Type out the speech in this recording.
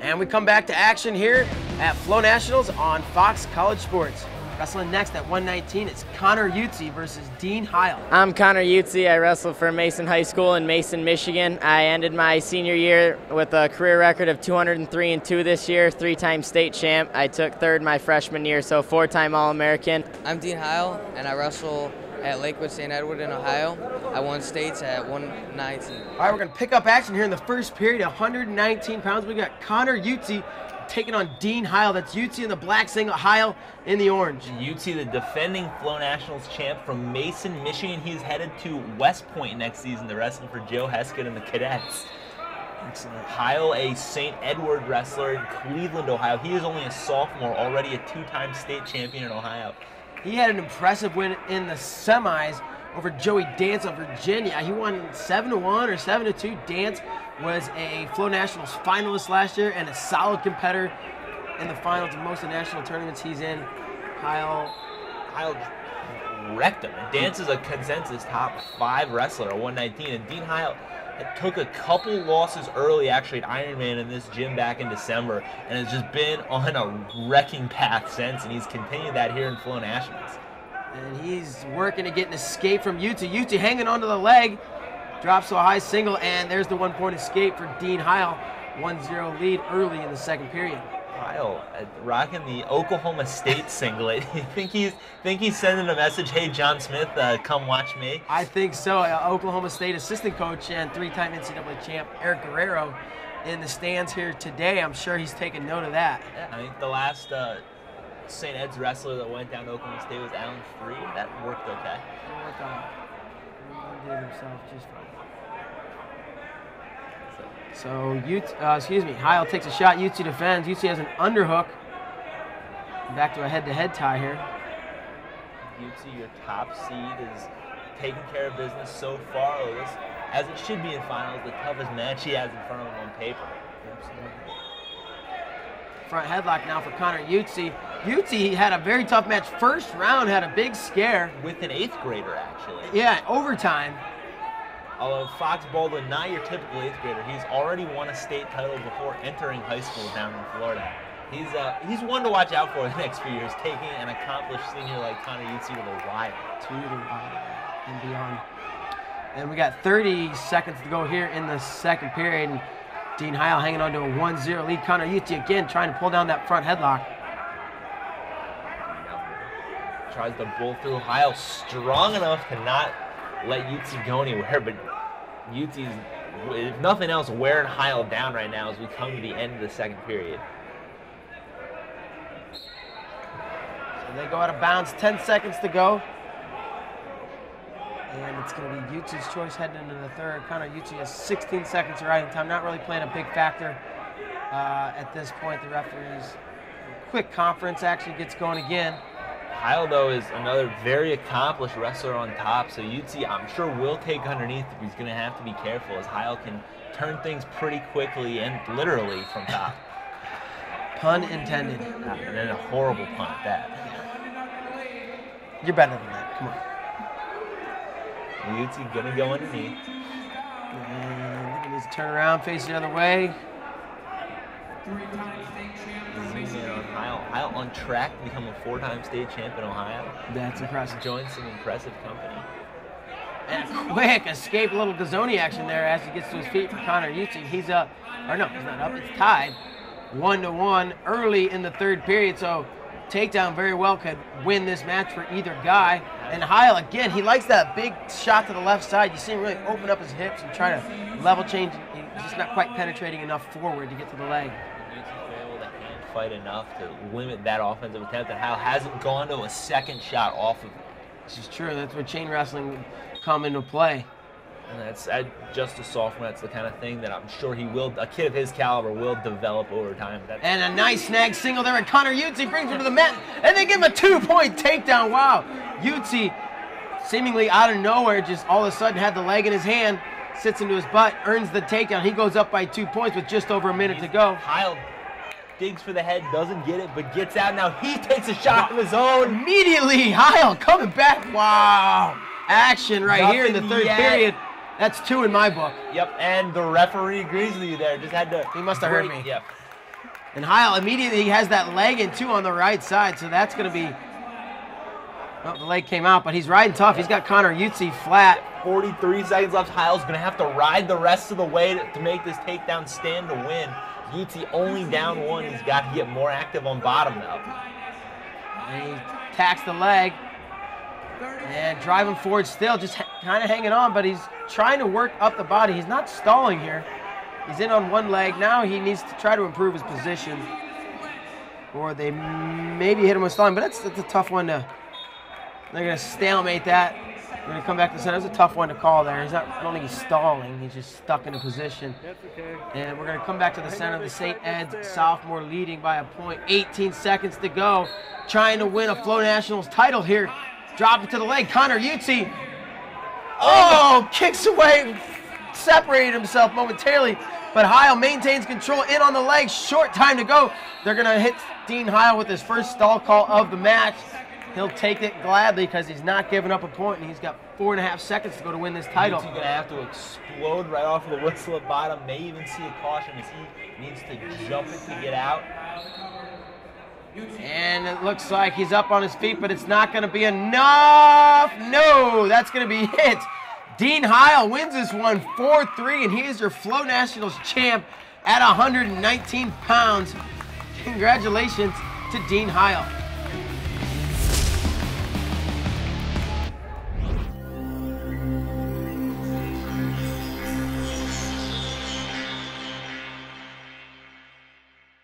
And we come back to action here at Flow Nationals on Fox College Sports. Wrestling next at 119, it's Conor Youtsey versus Dean Heil. I'm Conor Youtsey. I wrestle for Mason High School in Mason, Michigan. I ended my senior year with a career record of 203-2 this year, 3-time state champ. I took third my freshman year, so 4-time All-American. I'm Dean Heil, and I wrestle at Lakewood St. Edward in Ohio. I won states at 119. All right, we're going to pick up action here in the first period, 119 pounds. We got Conor Youtsey taking on Dean Heil. That's Youtsey in the black singlet, Heil in the orange. Youtsey, the defending Flow Nationals champ from Mason, Michigan. He's headed to West Point next season to wrestle for Joe Heskett and the Cadets. Excellent. Heil, a St. Edward wrestler in Cleveland, Ohio. He is only a sophomore, already a 2-time state champion in Ohio. He had an impressive win in the semis over Joey Dance of Virginia. He won 7-1 or 7-2. Dance was a Flow Nationals finalist last year and a solid competitor in the finals of most of the national tournaments he's in. Heil wrecked him. And Dance is a consensus top 5 wrestler at 119, and Dean Heil took a couple losses early actually at Ironman in this gym back in December, and has just been on a wrecking path since, and he's continued that here in Flow Nationals. And he's working to get an escape from Youtsey. Youtsey hanging onto the leg, drops to a high single, and there's the 1-point escape for Dean Heil. 1-0 lead early in the second period. Heil rocking the Oklahoma State singlet. You think he's sending a message, hey, John Smith, come watch me? I think so. Oklahoma State assistant coach and 3-time NCAA champ Eric Guerrero in the stands here today. I'm sure he's taking note of that. Yeah, I think the last St. Ed's wrestler that went down to Oklahoma State was Alan Free. That worked okay. He worked on it. He did himself just fine. So, Heil takes a shot. Youtsey defends. Youtsey has an underhook. Back to a head-to-head tie here. Youtsey, your top seed, is taking care of business so far. As it should be in finals, the toughest match he has in front of him on paper. Front headlock now for Conor Youtsey. Youtsey had a very tough match. First round had a big scare. With an 8th grader, actually. Yeah, overtime. Although Fox Baldwin, not your typical 8th grader, he's already won a state title before entering high school down in Florida. He's one to watch out for the next few years, taking an accomplished senior like Conor Youtsey to the wire. To the wire and beyond. And we got 30 seconds to go here in the second period. And Dean Heil hanging on to a 1-0 lead. Conor Youtsey again trying to pull down that front headlock. Tries to bull through. Heil strong enough to not let Youtsey go anywhere, but Youtsey's, if nothing else, wearing Heil down right now as we come to the end of the second period. So they go out of bounds, 10 seconds to go. And it's going to be Youtsey's choice heading into the third. Conor Youtsey has 16 seconds to riding time, not really playing a big factor at this point. The referee's quick conference actually gets going again. Heil, though, is another very accomplished wrestler on top, so Youtsey, I'm sure, will take underneath, but he's going to have to be careful as Heil can turn things pretty quickly and literally from top. Pun intended. And then a horrible pun at that. You're better than that. Come on. Youtsey going to go underneath. And he needs to turn around, face the other way. Heil on track to become a 4-time state champ in Ohio. That's impressive. Joins some impressive company. And a quick escape, a little Gazzoni action there as he gets to his feet for Conor Youtsey. He's up, or no, he's not up, it's tied. 1-1 early in the third period, so takedown very well could win this match for either guy. And Heil, again, he likes that big shot to the left side. You see him really open up his hips and try to level change. He's just not quite penetrating enough forward to get to the leg. Fight enough to limit that offensive attempt, and Heil hasn't gone to a second shot off of it. This is true. That's where chain wrestling would come into play. And that's just a sophomore. That's the kind of thing that I'm sure he will, a kid of his caliber will develop over time. And a nice snag single there, and Conor Youtsey brings him to the mat, and they give him a 2-point takedown. Wow. Youtsey, seemingly out of nowhere, just all of a sudden had the leg in his hand, sits into his butt, earns the takedown. He goes up by 2 points with just over a minute to go. Heil digs for the head, doesn't get it, but gets out. Now he takes a shot of his own. Immediately, Heil coming back. Wow. Action right here in the third period. That's 2 in my book. Yep, and the referee agrees with you there. Just had to. He must have heard me. Yep. And Heil immediately has that leg in too on the right side, so that's going to be, oh, the leg came out, but he's riding tough. He's got Conor Youtsey flat. 43 seconds left. Heil's going to have to ride the rest of the way to make this takedown stand to win. Youtsey only down one. He's got to get more active on bottom now. And he attacks the leg and driving forward still, just kind of hanging on, but he's trying to work up the body. He's not stalling here. He's in on one leg. Now he needs to try to improve his position, or they maybe hit him with stalling, but that's a tough one to, they're going to stalemate that. They're going to come back to the center. That's a tough one to call there. He's not, I don't think he's stalling. He's just stuck in a position. That's okay. And we're going to come back to the center. The St. Ed's sophomore leading by a point. 18 seconds to go. Trying to win a Flow Nationals title here. Drop it to the leg. Conor Youtsey. Oh, kicks away. Separated himself momentarily. But Heil maintains control in on the leg. Short time to go. They're going to hit Dean Heil with his first stall call of the match. He'll take it gladly because he's not giving up a point, and he's got 4.5 seconds to go to win this title. He's going to have to explode right off of the whistle at bottom. May even see a caution as he needs to jump it to get out. And it looks like he's up on his feet, but it's not going to be enough. No, that's going to be it. Dean Heil wins this one 4-3, and he is your Flow Nationals champ at 119 pounds. Congratulations to Dean Heil.